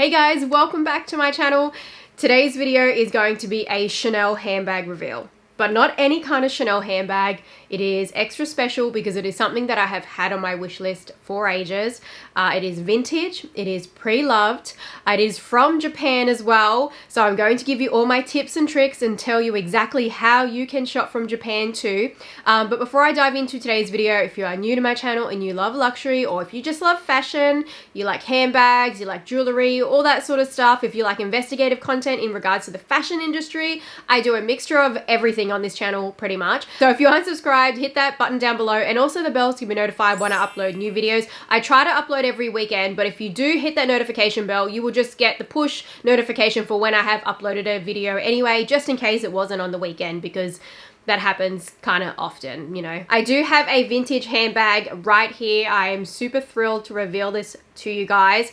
Hey guys, welcome back to my channel. Today's video is going to be a Chanel handbag reveal, but not any kind of Chanel handbag. It is extra special because it is something that I have had on my wish list for ages. It is vintage, it is pre-loved, it is from Japan as well. So I'm going to give you all my tips and tricks and tell you exactly how you can shop from Japan too. But before I dive into today's video, if you are new to my channel and you love luxury, or if you just love fashion, you like handbags, you like jewelry, all that sort of stuff, if you like investigative content in regards to the fashion industry, I do a mixture of everything on this channel pretty much. So if you aren't subscribed, hit that button down below and also the bell to be notified when I upload new videos. I try to upload every weekend, but if you do hit that notification bell, you will just get the push notification for when I have uploaded a video anyway, just in case it wasn't on the weekend, because that happens kind of often, you know. I do have a vintage handbag right here. I am super thrilled to reveal this to you guys.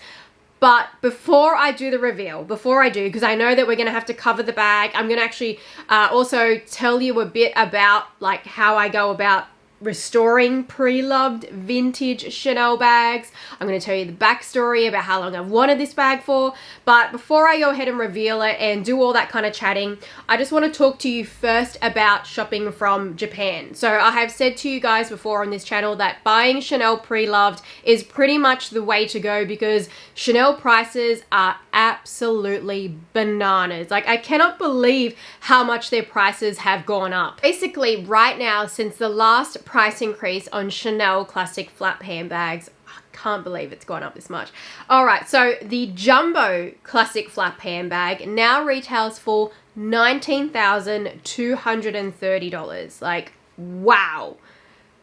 But before I do the reveal, because I know that we're going to have to cover the bag, I'm going to actually also tell you a bit about like how I go about restoring pre-loved vintage Chanel bags. I'm going to tell you the backstory about how long I've wanted this bag for. But before I go ahead and reveal it and do all that kind of chatting, I just want to talk to you first about shopping from Japan. So I have said to you guys before on this channel that buying Chanel pre-loved is pretty much the way to go, because Chanel prices are absolutely bananas. Like, I cannot believe how much their prices have gone up. Basically, right now, since the last price increase on Chanel classic flap handbags, I can't believe it's gone up this much. All right, so the jumbo classic flap handbag now retails for $19,230. Like, wow.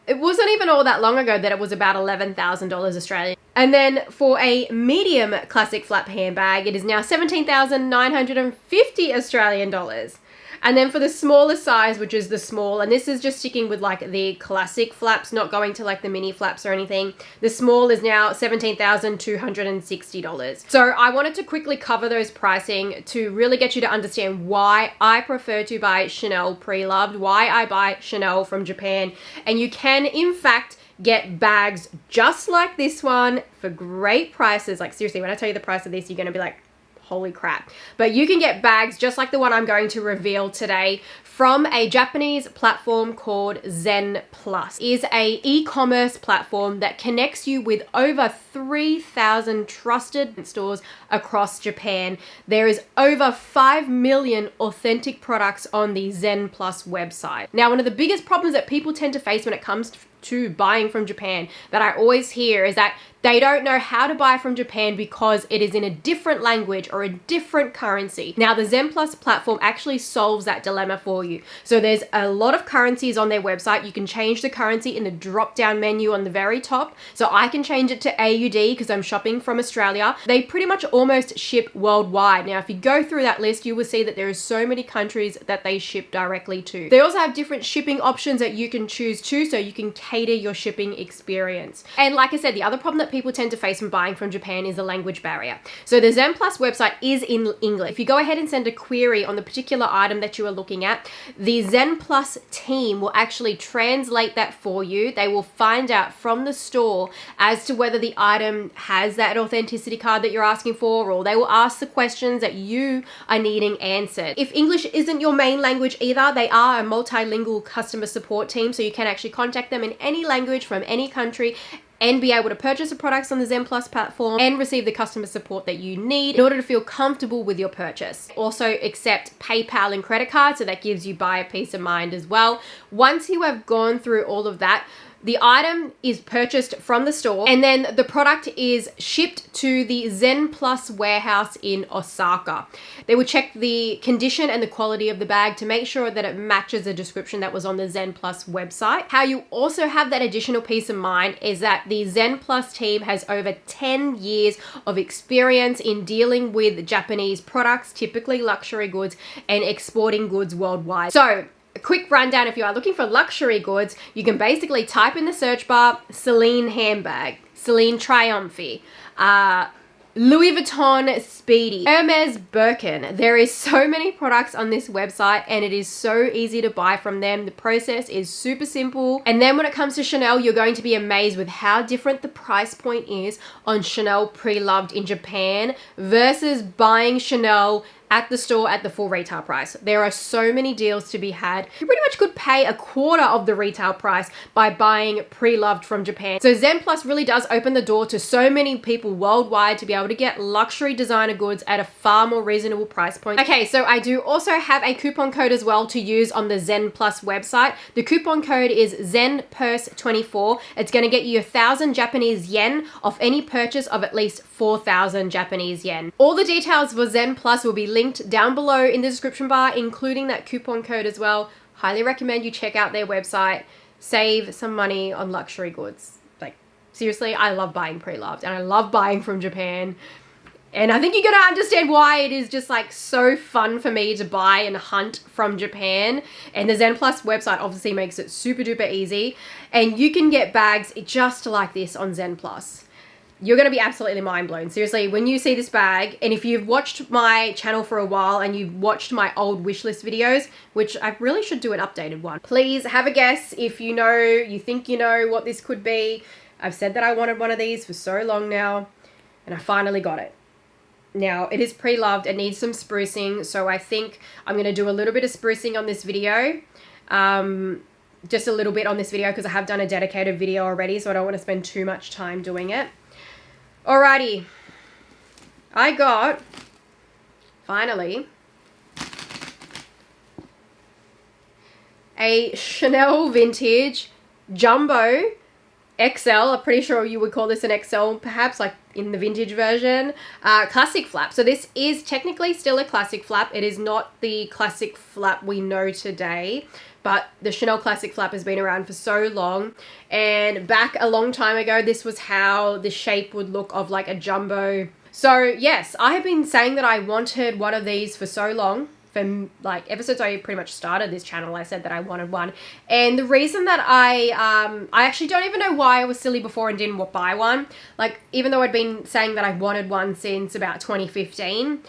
It wasn't even all that long ago that it was about $11,000 Australian. And then for a medium classic flap handbag, it is now $17,950 Australian dollars. And then for the smaller size, which is the small, and this is just sticking with like the classic flaps, not going to like the mini flaps or anything, the small is now $17,260. So I wanted to quickly cover those pricing to really get you to understand why I prefer to buy Chanel pre-loved, why I buy Chanel from Japan. And you can, in fact, get bags just like this one for great prices. Like, seriously, when I tell you the price of this, you're going to be like, holy crap. But you can get bags just like the one I'm going to reveal today from a Japanese platform called Zen Plus. It is a e-commerce platform that connects you with over 3,000 trusted stores across Japan. There is over 5 million authentic products on the Zen Plus website. Now, one of the biggest problems that people tend to face when it comes to buying from Japan that I always hear is that they don't know how to buy from Japan because it is in a different language or a different currency. Now, the Zen Plus platform actually solves that dilemma for you. So there's a lot of currencies on their website. You can change the currency in the drop-down menu on the very top. So I can change it to AUD because I'm shopping from Australia. They pretty much almost ship worldwide. Now, if you go through that list, you will see that there are so many countries that they ship directly to. They also have different shipping options that you can choose to, so you can cater your shipping experience. And like I said, the other problem that people tend to face when buying from Japan is the language barrier. So the Zen Plus website is in English. If you go ahead and send a query on the particular item that you are looking at, the Zen Plus team will actually translate that for you. They will find out from the store as to whether the item has that authenticity card that you're asking for, or they will ask the questions that you are needing answered. If English isn't your main language either, they are a multilingual customer support team, so you can actually contact them in any language from any country and be able to purchase the products on the Zen Plus platform and receive the customer support that you need in order to feel comfortable with your purchase. Also accept PayPal and credit cards, so that gives you buyer peace of mind as well. Once you have gone through all of that, the item is purchased from the store and then the product is shipped to the Zen Plus warehouse in Osaka. They will check the condition and the quality of the bag to make sure that it matches the description that was on the Zen Plus website. How you also have that additional peace of mind is that the Zen Plus team has over 10 years of experience in dealing with Japanese products, typically luxury goods, and exporting goods worldwide. So, a quick rundown: if you are looking for luxury goods, you can basically type in the search bar Celine handbag, Celine Triomphe, Louis Vuitton Beady, Hermes Birkin. There is so many products on this website and it is so easy to buy from them. The process is super simple. And then when it comes to Chanel, you're going to be amazed with how different the price point is on Chanel pre-loved in Japan versus buying Chanel at the store at the full retail price. There are so many deals to be had. You pretty much could pay a quarter of the retail price by buying pre-loved from Japan. So Zen Plus really does open the door to so many people worldwide to be able to get luxury designer goods at a far more reasonable price point. Okay, so I do also have a coupon code as well to use on the Zen Plus website. The coupon code is ZenPurse24. It's gonna get you 1,000 Japanese yen off any purchase of at least 4,000 Japanese yen. All the details for Zen Plus will be linked down below in the description bar, including that coupon code as well. Highly recommend you check out their website. Save some money on luxury goods. Like, seriously, I love buying pre-loved and I love buying from Japan. And I think you're gonna understand why it is just like so fun for me to buy and hunt from Japan. And the Zen Plus website obviously makes it super duper easy. And you can get bags just like this on Zen Plus. You're going to be absolutely mind blown. Seriously, when you see this bag, and if you've watched my channel for a while and you've watched my old wishlist videos, which I really should do an updated one, please have a guess if you know, you think you know what this could be. I've said that I wanted one of these for so long now, and I finally got it. Now, it is pre-loved. It needs some sprucing, so I think I'm going to do a little bit of sprucing on this video. Just a little bit on this video because I have done a dedicated video already, so I don't want to spend too much time doing it. Alrighty, I got, finally, a Chanel Vintage Jumbo XL. I'm pretty sure you would call this an XL, perhaps, like in the vintage version. Classic flap. So this is technically still a classic flap. It is not the classic flap we know today, but the Chanel classic flap has been around for so long. And back a long time ago, this was how the shape would look of like a jumbo. So yes, I have been saying that I wanted one of these for so long. For like ever since I pretty much started this channel, I said that I wanted one. And the reason that I actually don't even know why I was silly before and didn't buy one. Like, even though I'd been saying that I wanted one since about 2015,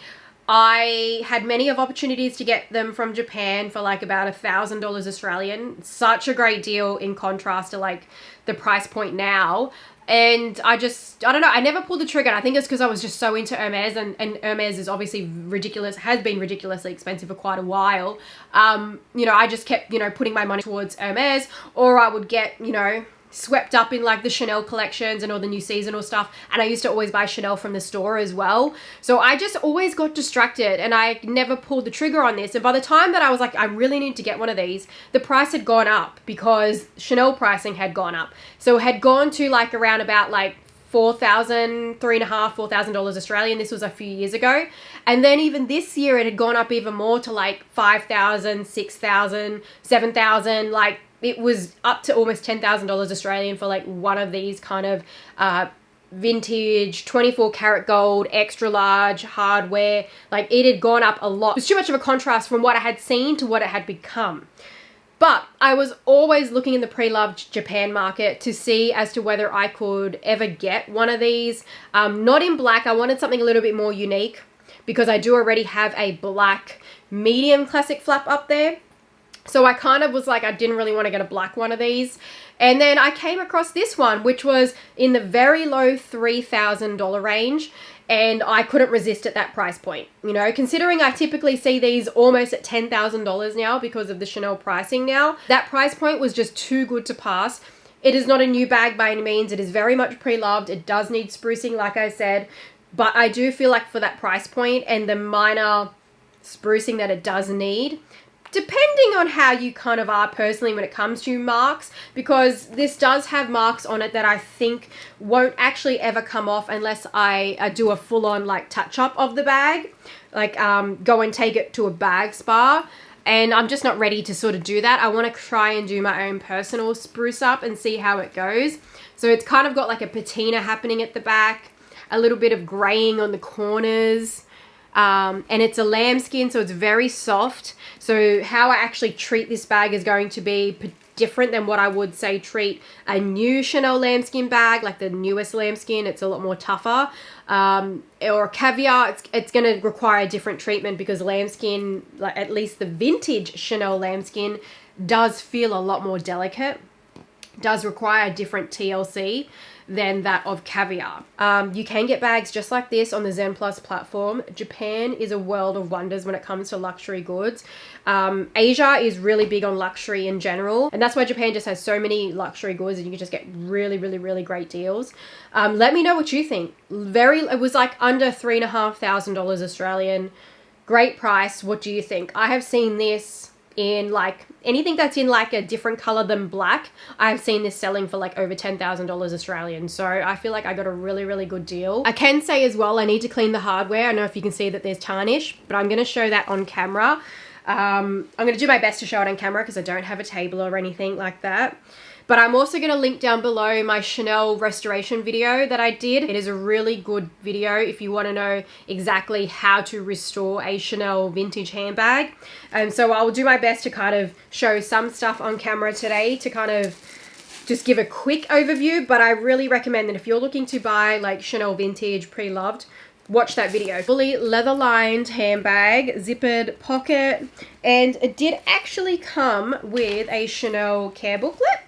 I had many of opportunities to get them from Japan for like about $1,000 Australian. Such a great deal in contrast to like the price point now. And I don't know, I never pulled the trigger. And I think it's because I was just so into Hermes, and Hermes is obviously ridiculous, has been ridiculously expensive for quite a while. You know, I just kept, you know, putting my money towards Hermes, or I would get, you know, swept up in like the Chanel collections and all the new seasonal stuff. And I used to always buy Chanel from the store as well. So I just always got distracted and I never pulled the trigger on this. And by the time that I was like, I really need to get one of these, the price had gone up because Chanel pricing had gone up. So it had gone to like around about like $4,500 Australian. This was a few years ago. And then even this year it had gone up even more to like 5,000, 6,000, 7,000, like it was up to almost $10,000 Australian for like one of these kind of vintage 24 karat gold, extra large hardware. Like it had gone up a lot. It was too much of a contrast from what I had seen to what it had become. But I was always looking in the pre-loved Japan market to see as to whether I could ever get one of these. Not in black. I wanted something a little bit more unique because I do already have a black medium classic flap up there. So I kind of was like, I didn't really want to get a black one of these. And then I came across this one, which was in the very low $3,000 range. And I couldn't resist at that price point. You know, considering I typically see these almost at $10,000 now because of the Chanel pricing now. That price point was just too good to pass. It is not a new bag by any means. It is very much pre-loved. It does need sprucing, like I said. But I do feel like for that price point and the minor sprucing that it does need, depending on how you kind of are personally when it comes to marks, because this does have marks on it that I think won't actually ever come off unless I do a full-on like touch-up of the bag, like go and take it to a bag spa. And I'm just not ready to sort of do that. I want to try and do my own personal spruce up and see how it goes. So it's kind of got like a patina happening at the back, a little bit of graying on the corners. And it's a lambskin, so it's very soft. So how I actually treat this bag is going to be different than what I would say treat a new Chanel lambskin bag, like the newest lambskin. It's a lot more tougher. Or caviar, it's going to require a different treatment because lambskin, like at least the vintage Chanel lambskin, does feel a lot more delicate, does require a different TLC than that of caviar. You can get bags just like this on the Zen Plus platform. Japan is a world of wonders when it comes to luxury goods. Asia is really big on luxury in general, and that's why Japan just has so many luxury goods and you can just get really, really, really great deals. Let me know what you think. It was like under $3,500 Australian. Great price. What do you think? I have seen this in like anything that's in like a different color than black. I've seen this selling for like over $10,000 Australian. So I feel like I got a really, really good deal. I can say as well, I need to clean the hardware. I don't know if you can see that there's tarnish, but I'm going to show that on camera. I'm going to do my best to show it on camera because I don't have a table or anything like that. But I'm also going to link down below my Chanel restoration video that I did. It is a really good video if you want to know exactly how to restore a Chanel vintage handbag. And so I'll do my best to kind of show some stuff on camera today to kind of just give a quick overview. But I really recommend that if you're looking to buy like Chanel vintage pre-loved, watch that video. Fully leather lined handbag, zippered pocket, and it did actually come with a Chanel care booklet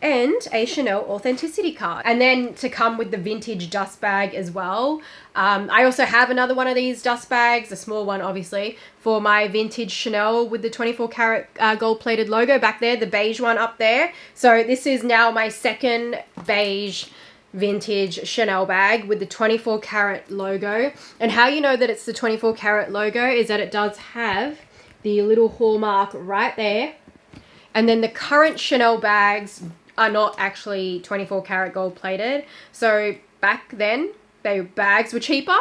and a Chanel authenticity card, and then to come with the vintage dust bag as well. I also have another one of these dust bags, a small one obviously, for my vintage Chanel with the 24 karat gold plated logo back there, the beige one up there. So this is now my second beige vintage Chanel bag with the 24 karat logo. And how you know that it's the 24 karat logo is that it does have the little hallmark right there. And then the current Chanel bags are not actually 24 karat gold plated. So back then, bags were cheaper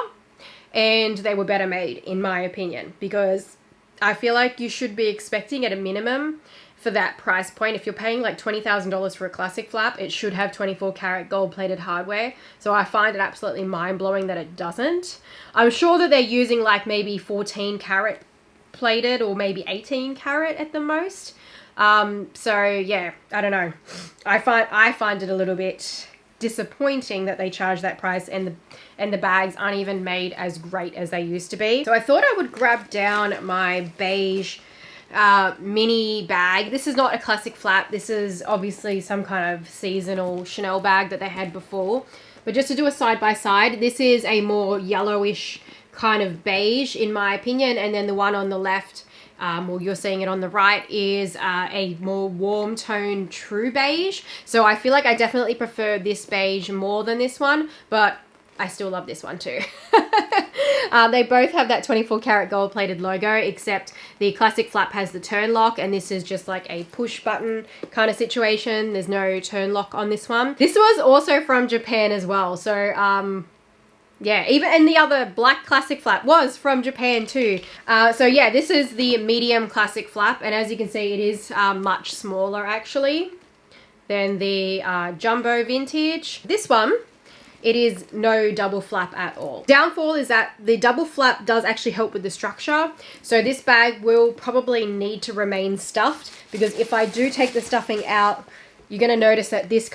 and they were better made, in my opinion, because I feel like you should be expecting at a minimum for that price point. If you're paying like $20,000 for a classic flap, it should have 24 karat gold plated hardware. So I find it absolutely mind blowing that it doesn't. I'm sure that they're using like maybe 14 karat plated or maybe 18 karat at the most. So yeah, I don't know. I find it a little bit disappointing that they charge that price and the bags aren't even made as great as they used to be. So I thought I would grab down my beige mini bag. This is not a classic flap. This is obviously some kind of seasonal Chanel bag that they had before. But just to do a side by side, this is a more yellowish kind of beige in my opinion, and then the one on the left, well, you're seeing it on the right, is a more warm tone true beige. So I feel like I definitely prefer this beige more than this one, but I still love this one too. They both have that 24 karat gold plated logo, except the classic flap has the turn lock and this is just like a push button kind of situation. There's no turn lock on this one. This was also from Japan as well. So yeah, and the other black classic flap was from Japan too. So yeah, this is the medium classic flap, and as you can see, it is much smaller actually than the jumbo vintage. This one, it is no double flap at all. Downfall is that the double flap does actually help with the structure. So this bag will probably need to remain stuffed, because if I do take the stuffing out, you're gonna notice that this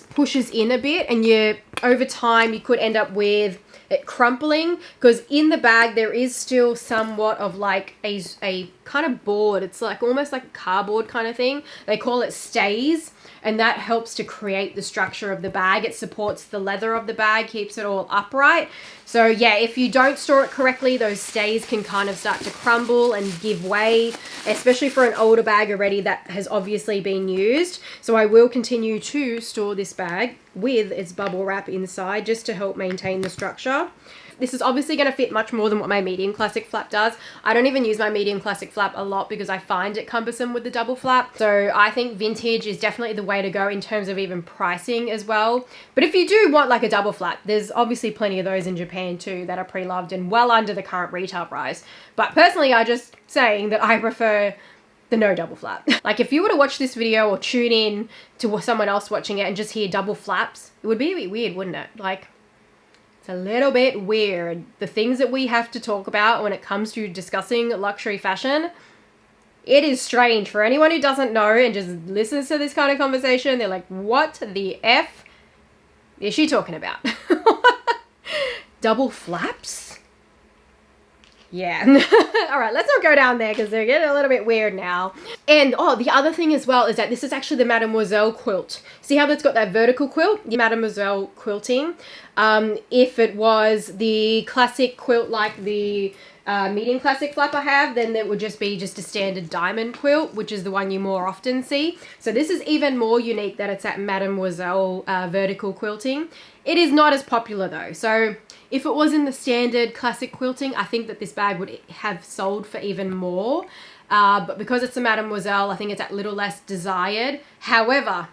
pushes in a bit, and over time you could end up with it crumpling, because in the bag there is still somewhat of like a kind of board. It's like almost like a cardboard kind of thing. They call it stays, and that helps to create the structure of the bag. It supports the leather of the bag, keeps it all upright. So yeah, if you don't store it correctly, those stays can kind of start to crumble and give way, especially for an older bag already that has obviously been used. So I will continue to store this bag with its bubble wrap inside just to help maintain the structure. This is obviously going to fit much more than what my medium classic flap does. I don't even use my medium classic flap a lot because I find it cumbersome with the double flap. So I think vintage is definitely the way to go in terms of even pricing as well. But if you do want like a double flap, there's obviously plenty of those in Japan too that are pre-loved and well under the current retail price. But personally, I'm just saying that I prefer the no double flap. Like if you were to watch this video or tune in to someone else watching it and just hear double flaps, it would be a bit weird, wouldn't it? Like, it's a little bit weird. The things that we have to talk about when it comes to discussing luxury fashion, It is strange for anyone who doesn't know and just listens to this kind of conversation. They're like, what the F is she talking about? Double flaps? Yeah. All right, let's not go down there because they're getting a little bit weird now. And the other thing as well is that this is actually the Mademoiselle quilt. See how that's got that vertical quilt? The Mademoiselle quilting. If it was the classic quilt like the medium classic flap I have, then it would just be just a standard diamond quilt, which is the one you more often see. So this is even more unique that it's that Mademoiselle vertical quilting. It is not as popular though. So if it was in the standard classic quilting, I think that this bag would have sold for even more. But because it's a Mademoiselle, I think it's a little less desired. However,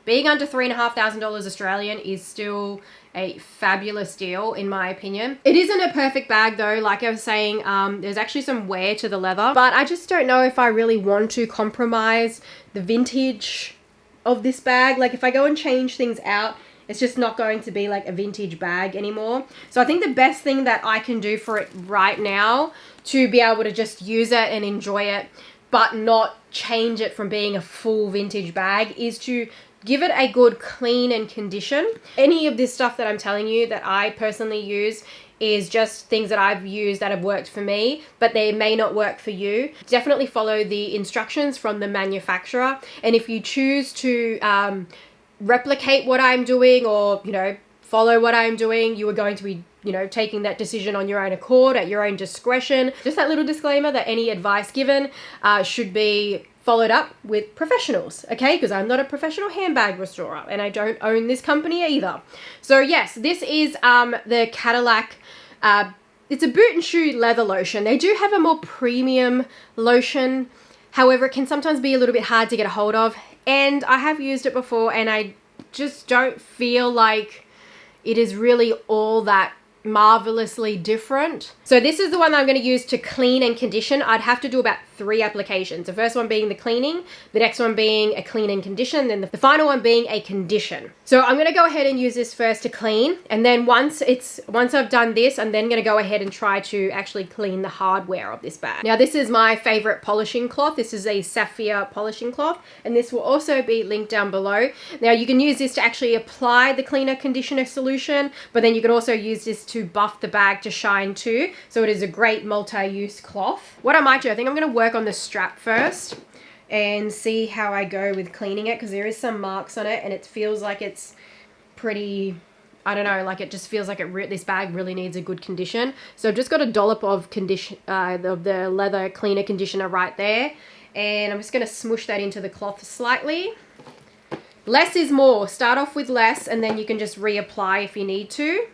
being under $3,500 Australian is still a fabulous deal in my opinion. It isn't a perfect bag though, like I was saying, there's actually some wear to the leather, but I just don't know if I really want to compromise the vintage of this bag. Like if I go and change things out, it's just not going to be like a vintage bag anymore. So I think the best thing that I can do for it right now to be able to just use it and enjoy it, but not change it from being a full vintage bag, is to give it a good clean and condition. Any of this stuff that I'm telling you that I personally use is just things that I've used that have worked for me, but they may not work for you. Definitely follow the instructions from the manufacturer. And if you choose to replicate what I'm doing or, you know, follow what I'm doing, you are going to be, you know, taking that decision on your own accord, at your own discretion. Just that little disclaimer that any advice given should be followed up with professionals, okay? Because I'm not a professional handbag restorer and I don't own this company either. So yes, this is the Cadillac, it's a boot and shoe leather lotion. They do have a more premium lotion. However, it can sometimes be a little bit hard to get a hold of. And I have used it before and I just don't feel like it is really all that marvelously different. So this is the one that I'm going to use to clean and condition. I'd have to do about 3 applications. The first one being the cleaning, the next one being a clean and condition, then the final one being a condition. So I'm going to go ahead and use this first to clean, and then once I've done this, I'm then going to go ahead and try to actually clean the hardware of this bag. Now this is my favorite polishing cloth. This is a sapphire polishing cloth, and this will also be linked down below. Now you can use this to actually apply the cleaner conditioner solution, but then you can also use this to buff the bag to shine too. So it is a great multi-use cloth. What I might do, I think I'm going to work on the strap first and see how I go with cleaning it, because there is some marks on it and it feels like it's pretty, I don't know, like it just feels like this bag really needs a good condition. So I've just got a dollop of the leather cleaner conditioner right there, and I'm just going to smoosh that into the cloth slightly. Less is more. Start off with less and then you can just reapply if you need to.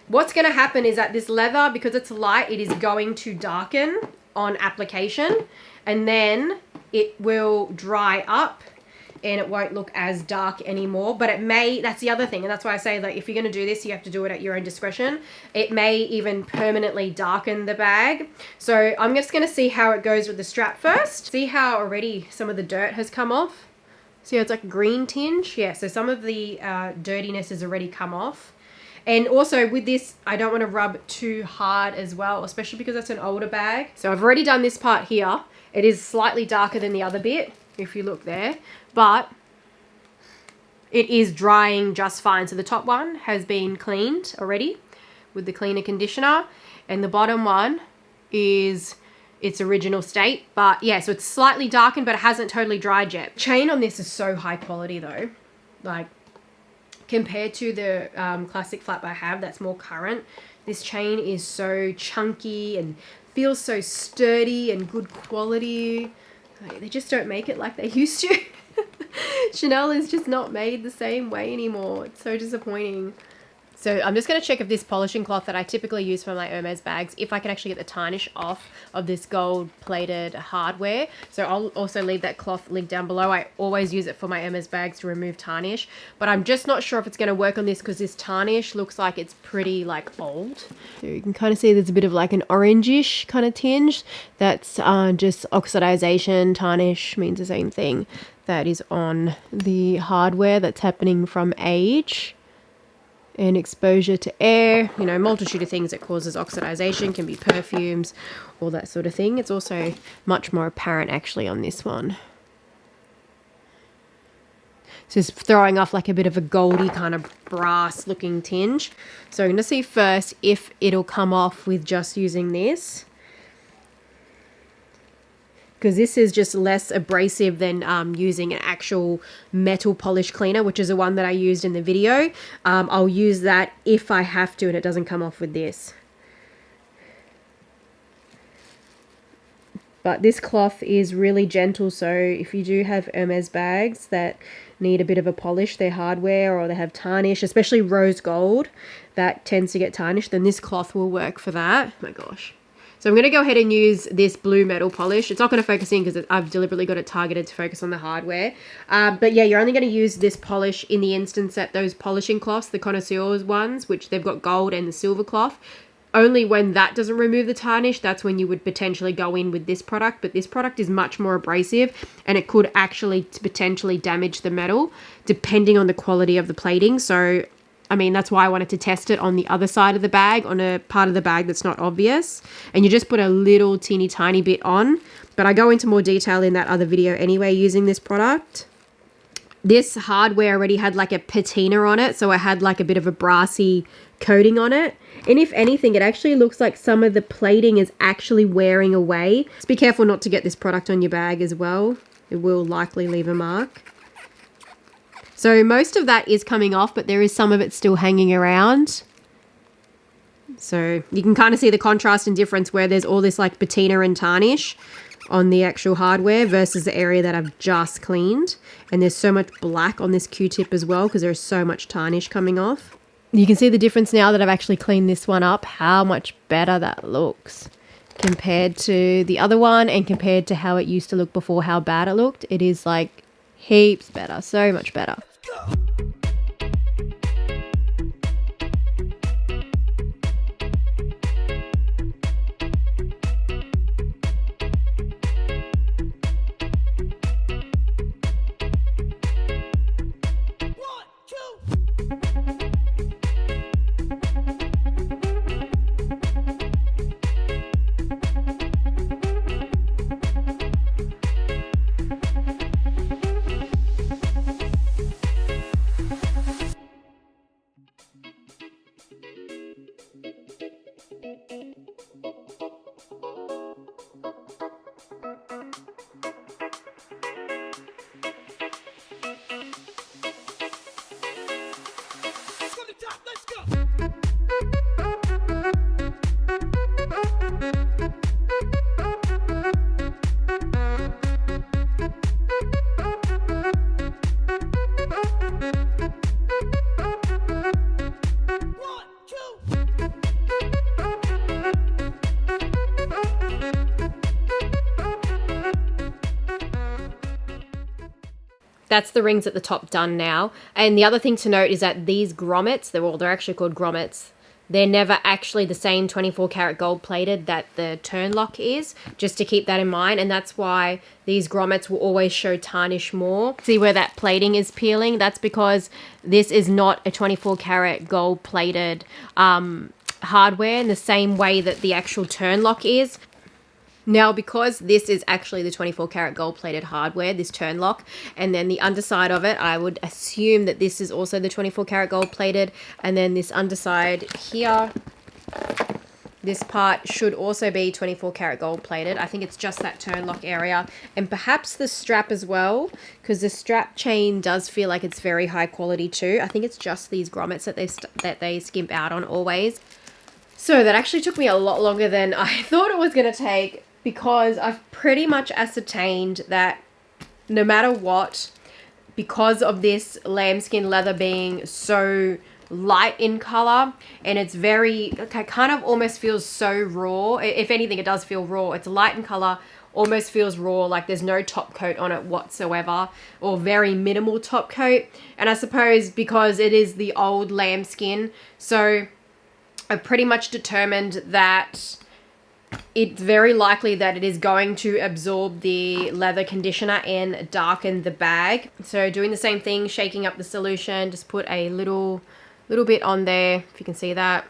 What's going to happen is that this leather, because it's light, it is going to darken on application, and then it will dry up and it won't look as dark anymore. But it may, that's the other thing, and that's why I say that if you're going to do this, you have to do it at your own discretion. It may even permanently darken the bag. So I'm just going to see how it goes with the strap first. See how already some of the dirt has come off? See how it's like a green tinge? Yeah, so some of the dirtiness has already come off. And also with this, I don't want to rub too hard as well, especially because it's an older bag. So I've already done this part here. It is slightly darker than the other bit, if you look there, but it is drying just fine. So the top one has been cleaned already with the cleaner conditioner, and the bottom one is its original state. But yeah, so it's slightly darkened, but it hasn't totally dried yet. Chain on this is so high quality though. Like, compared to the classic flap I have that's more current, this chain is so chunky and feels so sturdy and good quality. Like, they just don't make it like they used to. Chanel is just not made the same way anymore. It's so disappointing. So I'm just going to check if this polishing cloth that I typically use for my Hermes bags, if I can actually get the tarnish off of this gold plated hardware. So I'll also leave that cloth link down below. I always use it for my Hermes bags to remove tarnish, but I'm just not sure if it's going to work on this because this tarnish looks like it's pretty like old. So you can kind of see there's a bit of like an orangish kind of tinge. That's just oxidization. Tarnish means the same thing. That is on the hardware that's happening from age. and exposure to air, you know, multitude of things that causes oxidization, can be perfumes, all that sort of thing. It's also much more apparent actually on this one. So it's throwing off like a bit of a goldy kind of brass looking tinge. So I'm going to see first if it'll come off with just using this, because this is just less abrasive than using an actual metal polish cleaner, which is the one that I used in the video. I'll use that if I have to and it doesn't come off with this. But this cloth is really gentle, so if you do have Hermes bags that need a bit of a polish, they're hardware or they have tarnish, especially rose gold, that tends to get tarnished, then this cloth will work for that. Oh my gosh. So I'm going to go ahead and use this blue metal polish. It's not going to focus in because I've deliberately got it targeted to focus on the hardware. But yeah, you're only going to use this polish in the instance that those polishing cloths, the connoisseurs ones, which they've got gold and the silver cloth, only when that doesn't remove the tarnish, that's when you would potentially go in with this product. But this product is much more abrasive and it could actually potentially damage the metal depending on the quality of the plating. So, I mean, that's why I wanted to test it on the other side of the bag, on a part of the bag that's not obvious. And you just put a little teeny tiny bit on. But I go into more detail in that other video anyway using this product. This hardware already had like a patina on it, so I had like a bit of a brassy coating on it. And if anything, it actually looks like some of the plating is actually wearing away. Just be careful not to get this product on your bag as well. It will likely leave a mark. So most of that is coming off, but there is some of it still hanging around. So you can kind of see the contrast and difference where there's all this like patina and tarnish on the actual hardware versus the area that I've just cleaned. And there's so much black on this Q-tip as well because there's so much tarnish coming off. You can see the difference now that I've actually cleaned this one up, how much better that looks compared to the other one and compared to how it used to look before, how bad it looked. It is like heaps better, so much better. That's the rings at the top done now. And the other thing to note is that these grommets, they're actually called grommets, they're never actually the same 24 karat gold plated that the turn lock is, just to keep that in mind. And that's why these grommets will always show tarnish more. See where that plating is peeling? That's because this is not a 24 karat gold plated hardware in the same way that the actual turn lock is. Now, because this is actually the 24 karat gold plated hardware, this turn lock, and then the underside of it, I would assume that this is also the 24 karat gold plated, and then this underside here, this part should also be 24 karat gold plated. I think it's just that turn lock area and perhaps the strap as well, because the strap chain does feel like it's very high quality too. I think it's just these grommets that they skimp out on always. So that actually took me a lot longer than I thought it was going to take, because I've pretty much ascertained that no matter what, because of this lambskin leather being so light in color and it's very, it kind of almost feels so raw. If anything, it does feel raw. It's light in color, almost feels raw, like there's no top coat on it whatsoever, or very minimal top coat. And I suppose because it is the old lambskin, so I've pretty much determined that it's very likely that it is going to absorb the leather conditioner and darken the bag. So doing the same thing, shaking up the solution, just put a little little bit on there, if you can see that.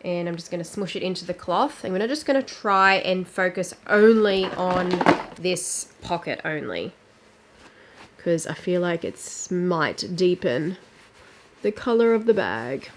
And I'm just going to smush it into the cloth. And we're just going to try and focus only on this pocket only, because I feel like it might deepen the color of the bag.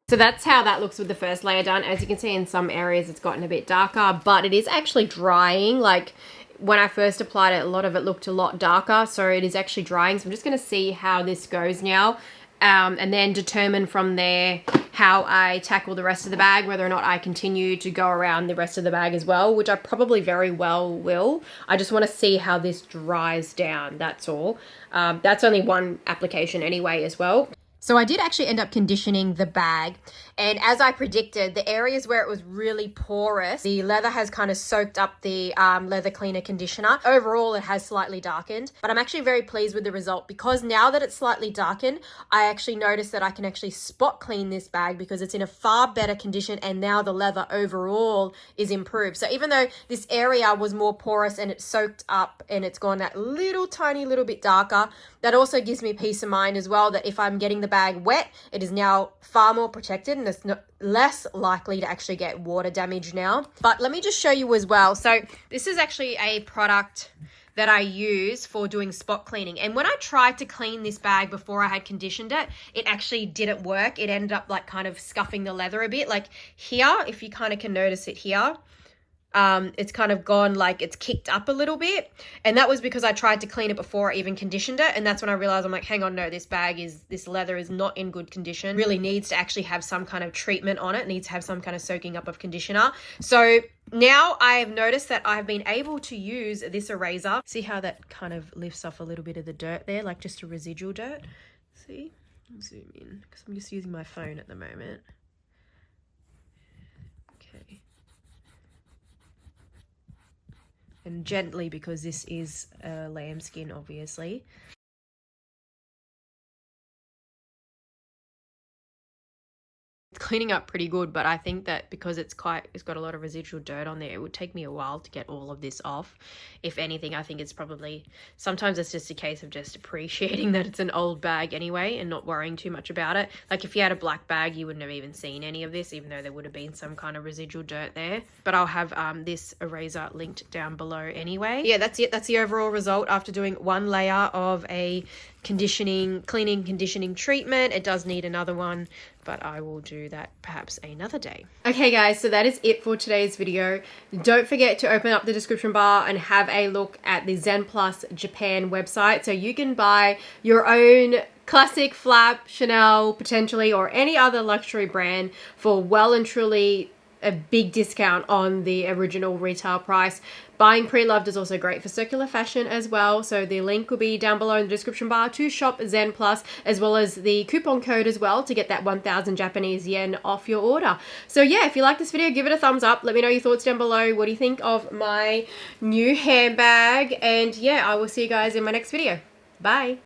So that's how that looks with the first layer done. As you can see, in some areas it's gotten a bit darker, but it is actually drying. Like when I first applied it, a lot of it looked a lot darker, so it is actually drying. So I'm just going to see how this goes now, and then determine from there how I tackle the rest of the bag, whether or not I continue to go around the rest of the bag as well, which I probably very well will. I just want to see how this dries down, that's all. That's only one application anyway as well. So I did actually end up conditioning the bag, and as I predicted, the areas where it was really porous, the leather has kind of soaked up the leather cleaner conditioner. Overall, it has slightly darkened, but I'm actually very pleased with the result, because now that it's slightly darkened, I actually noticed that I can actually spot clean this bag because it's in a far better condition, and now the leather overall is improved. So even though this area was more porous and it's soaked up and it's gone that little tiny little bit darker, that also gives me peace of mind as well, that if I'm getting the bag wet, it is now far more protected and it's less likely to actually get water damage now. But let me just show you as well. So this is actually a product that I use for doing spot cleaning. And when I tried to clean this bag before I had conditioned it, it actually didn't work. It ended up like kind of scuffing the leather a bit. Like here, if you kind of can notice it here, it's kind of gone, like it's kicked up a little bit, and that was because I tried to clean it before I even conditioned it. And that's when I realized, I'm like, hang on, no, this leather is not in good condition. It really needs to actually have some kind of treatment on it. It needs to have some kind of soaking up of conditioner. So now I have noticed that I've been able to use this eraser. See how that kind of lifts off a little bit of the dirt there, like just a residual dirt. See, I'll zoom in because I'm just using my phone at the moment. Okay. And gently, because this is lambskin, obviously. It's cleaning up pretty good, but I think that because it's got a lot of residual dirt on there, it would take me a while to get all of this off. If anything, I think it's probably, sometimes it's just a case of just appreciating that it's an old bag anyway and not worrying too much about it. Like if you had a black bag, you wouldn't have even seen any of this, even though there would have been some kind of residual dirt there. But I'll have this eraser linked down below anyway. Yeah, that's it. That's the overall result after doing one layer of a cleaning conditioning treatment. It does need another one, but I will do that perhaps another day. Okay guys, so that is it for today's video. Don't forget to open up the description bar and have a look at the Zen Plus Japan website, so you can buy your own classic flap, Chanel potentially, or any other luxury brand for well and truly a big discount on the original retail price. Buying pre-loved is also great for circular fashion as well, so the link will be down below in the description bar to shop Zen Plus, as well as the coupon code as well to get that 1,000 Japanese yen off your order. So yeah, if you like this video, give it a thumbs up. Let me know your thoughts down below. What do you think of my new handbag? And yeah, I will see you guys in my next video. Bye.